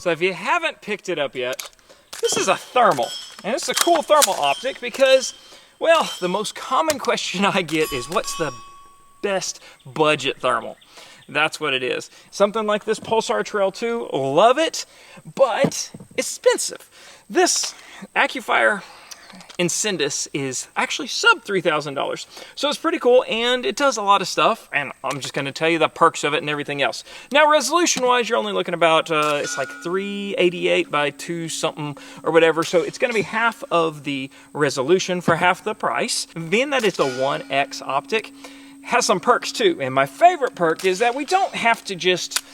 So if you haven't picked it up yet, this is a thermal. And it's a cool thermal optic because, well, the most common question I get is what's the best budget thermal? That's what it is. Something like this Pulsar Trail 2, love it, but expensive. This Accufire Incendis is actually sub $3,000. So it's pretty cool, and it does a lot of stuff, and I'm just going to tell you the perks of it and everything else. Now, resolution-wise, you're only looking about, it's like 388 by 2 something or whatever, so it's going to be half of the resolution for half the price. Being that it's a 1X optic, has some perks too, and my favorite perk is that we don't have to just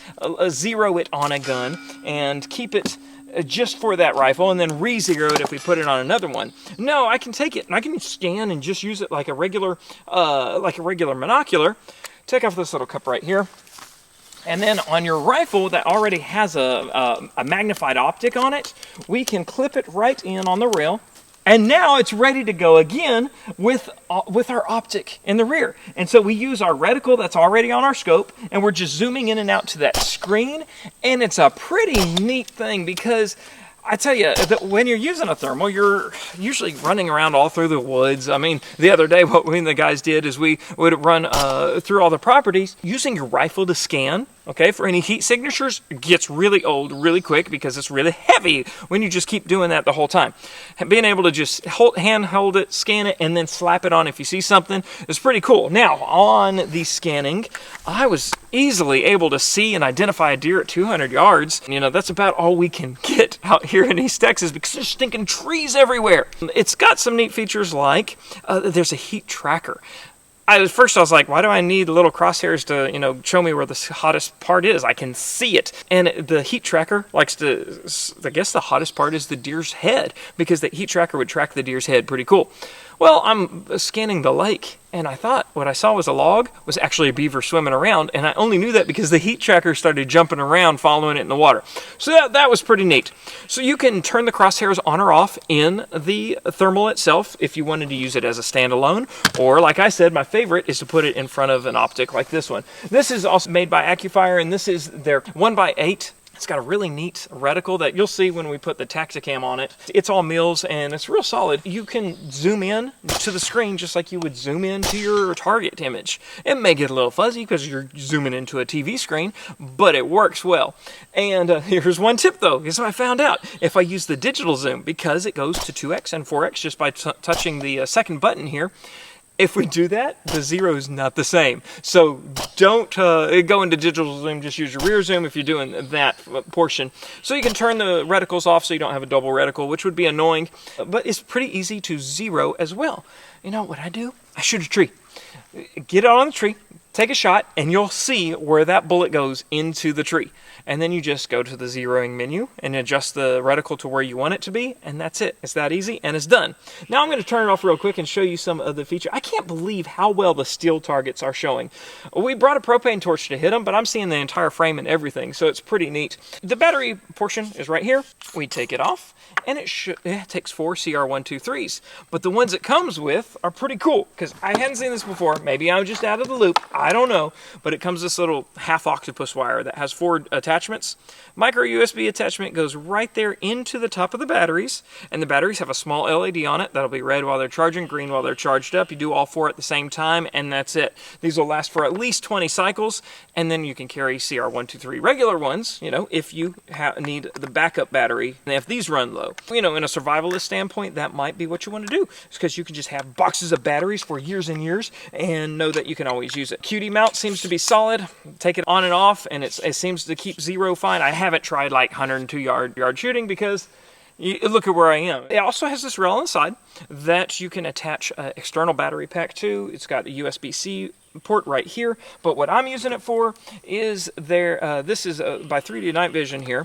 zero it on a gun and keep it just for that rifle and then re-zero it if we put it on another one. No, I can take it and I can scan and just use it like a regular monocular. Take off this little cup right here, and then on your rifle that already has a magnified optic on it, we can clip it right in on the rail. And now it's ready to go again with our optic in the rear. And so we use our reticle that's already on our scope, and we're just zooming in and out to that screen. And it's a pretty neat thing because I tell you, that when you're using a thermal, you're usually running around all through the woods. I mean, the other day, what we and the guys did is we would run through all the properties using your rifle to scan. Okay, for any heat signatures, it gets really old really quick because it's really heavy when you just keep doing that the whole time. Being able to just hand hold it, scan it, and then slap it on if you see something is pretty cool. Now, on the scanning, I was easily able to see and identify a deer at 200 yards. You know, that's about all we can get out here in East Texas because there's stinking trees everywhere. It's got some neat features like there's a heat tracker. At first I was like, why do I need little crosshairs to, you know, show me where the hottest part is? I can see it. And the heat tracker likes to, I guess the hottest part is the deer's head, because the heat tracker would track the deer's head pretty cool. Well, I'm scanning the lake, and I thought what I saw was a log, was actually a beaver swimming around, and I only knew that because the heat tracker started jumping around following it in the water. So that was pretty neat. So you can turn the crosshairs on or off in the thermal itself if you wanted to use it as a standalone, or like I said, my favorite is to put it in front of an optic like this one. This is also made by Accufire, and this is their 1x8. It's got a really neat reticle that you'll see when we put the Tacticam on it. It's all mils and it's real solid. You can zoom in to the screen just like you would zoom into your target image. It may get a little fuzzy because you're zooming into a TV screen, but it works well. And here's one tip though, is I found out if I use the digital zoom, because it goes to 2x and 4x just by touching the second button here. If we do that, the zero is not the same. So don't go into digital zoom, just use your rear zoom if you're doing that portion. So you can turn the reticles off so you don't have a double reticle, which would be annoying, but it's pretty easy to zero as well. You know what I do? I shoot a tree. Get it on the tree, take a shot, and you'll see where that bullet goes into the tree. And then you just go to the zeroing menu and adjust the reticle to where you want it to be, and that's it. It's that easy, and it's done. Now I'm going to turn it off real quick and show you some of the feature. I can't believe how well the steel targets are showing. We brought a propane torch to hit them, but I'm seeing the entire frame and everything, so it's pretty neat. The battery portion is right here. We take it off, and it takes 4 CR123s. But the ones it comes with are pretty cool, because I hadn't seen this before. Maybe I'm just out of the loop. I don't know. But it comes this little half octopus wire that has 4 attachments. Micro USB attachment goes right there into the top of the batteries, and the batteries have a small LED on it that'll be red while they're charging, green while they're charged up. You do all 4 at the same time, and that's it. These will last for at least 20 cycles, and then you can carry CR123 regular ones, you know, if you need the backup battery, and if these run low. You know, in a survivalist standpoint, that might be what you want to do. It's because you can just have boxes of batteries for years and years and know that you can always use it. QD mount seems to be solid. Take it on and off, and it seems to keep zero fine. I haven't tried like 102 yard shooting because look at where I am. It also has this rail inside that you can attach an external battery pack to. It's got a USB-C port right here, but what I'm using it for is this is by 3D Night Vision here.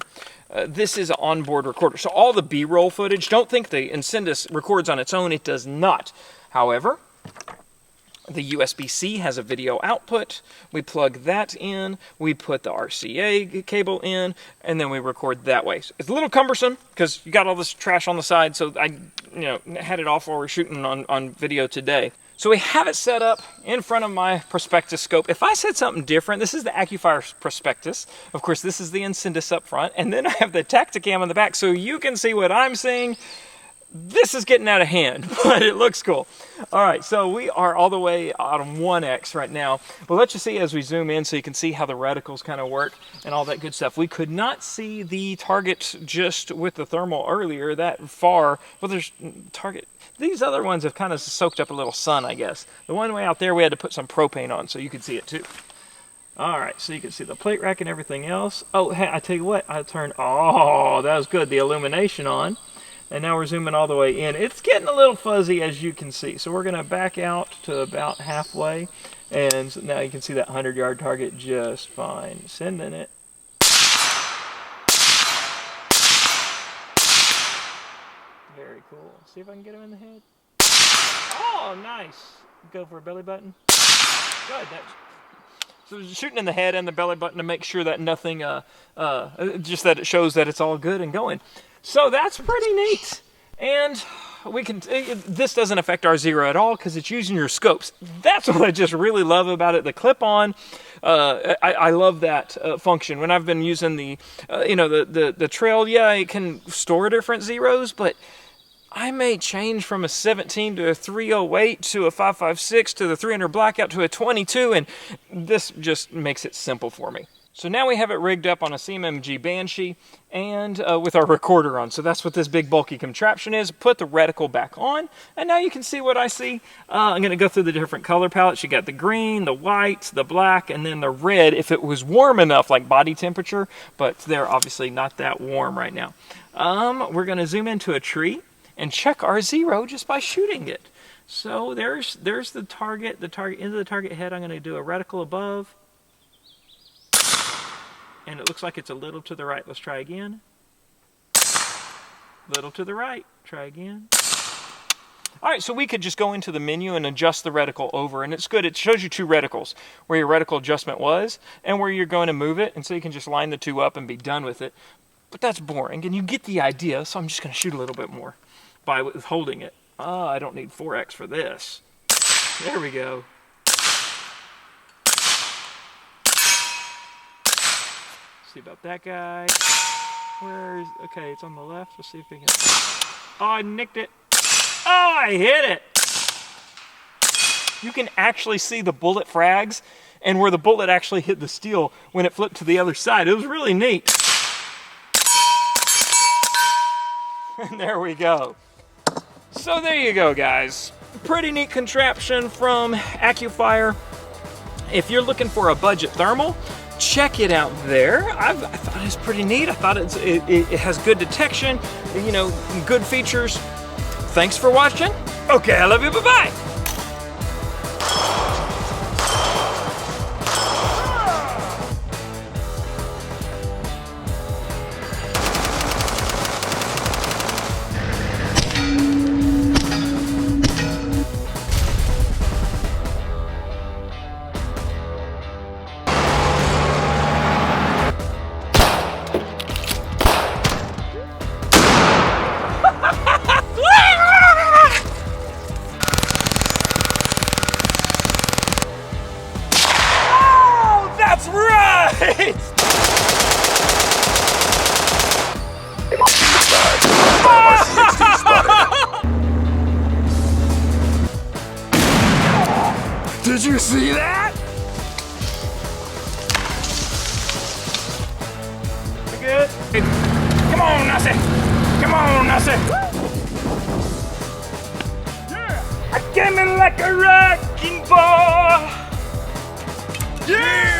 This is an onboard recorder. So all the B-roll footage, don't think the Incendis records on its own. It does not. However, the USB-C has a video output. We plug that in. We put the RCA cable in, and then we record that way. So it's a little cumbersome because you got all this trash on the side, so I had it off while we're shooting on video today. So we have it set up in front of my prospectus scope. If I said something different, this is the Accufire prospectus. Of course, this is the Incendis up front. And then I have the Tacticam on the back so you can see what I'm seeing. This is getting out of hand, but it looks cool. All right, so we are all the way on 1x right now. We'll let you see as we zoom in so you can see how the reticles kind of work and all that good stuff. We could not see the target just with the thermal earlier that far. Well, there's target. These other ones have kind of soaked up a little sun, I guess. The one way out there, we had to put some propane on so you could see it too. All right, so you can see the plate rack and everything else. Oh, hey, I tell you what, I turned, oh, that was good, the illumination on. And now we're zooming all the way in. It's getting a little fuzzy, as you can see. So we're going to back out to about halfway. And now you can see that 100-yard target just fine. Sending it. Very cool. See if I can get him in the head. Oh, nice. Go for a belly button. Good. So shooting in the head and the belly button to make sure that nothing, just that it shows that it's all good and going. So that's pretty neat. And we can, this doesn't affect our zero at all because it's using your scopes. That's what I just really love about it. The clip-on, I love that function. When I've been using the, the trail, yeah, it can store different zeros, but I may change from a 17 to a 308 to a 556 to the 300 blackout to a 22, and this just makes it simple for me. So now we have it rigged up on a CMMG Banshee and with our recorder on. So that's what this big bulky contraption is. Put the reticle back on, and now you can see what I see. I'm going to go through the different color palettes. You got the green, the white, the black, and then the red if it was warm enough, like body temperature, but they're obviously not that warm right now. We're going to zoom into a tree and check our zero just by shooting it. So there's the target into the target head. I'm going to do a reticle above. And it looks like it's a little to the right. Let's try again. Little to the right. Try again. All right, so we could just go into the menu and adjust the reticle over, and it's good. It shows you two reticles, where your reticle adjustment was and where you're going to move it, and so you can just line the two up and be done with it. But that's boring, and you get the idea, so I'm just going to shoot a little bit more by holding it. I don't need 4x for this. There we go. See about that guy. Okay, it's on the left. Let's see if we can. Oh, I nicked it. Oh, I hit it. You can actually see the bullet frags and where the bullet actually hit the steel when it flipped to the other side. It was really neat. And there we go. So there you go, guys. Pretty neat contraption from Accufire. If you're looking for a budget thermal, check it out there. I thought it was pretty neat. I thought it has good detection, good features. Thanks for watching. Okay, I love you. Bye-bye. That's right! Did you see that? You good? Come on, Nussie! Come on, Nussie! Yeah! I came in like a wrecking ball! Yeah!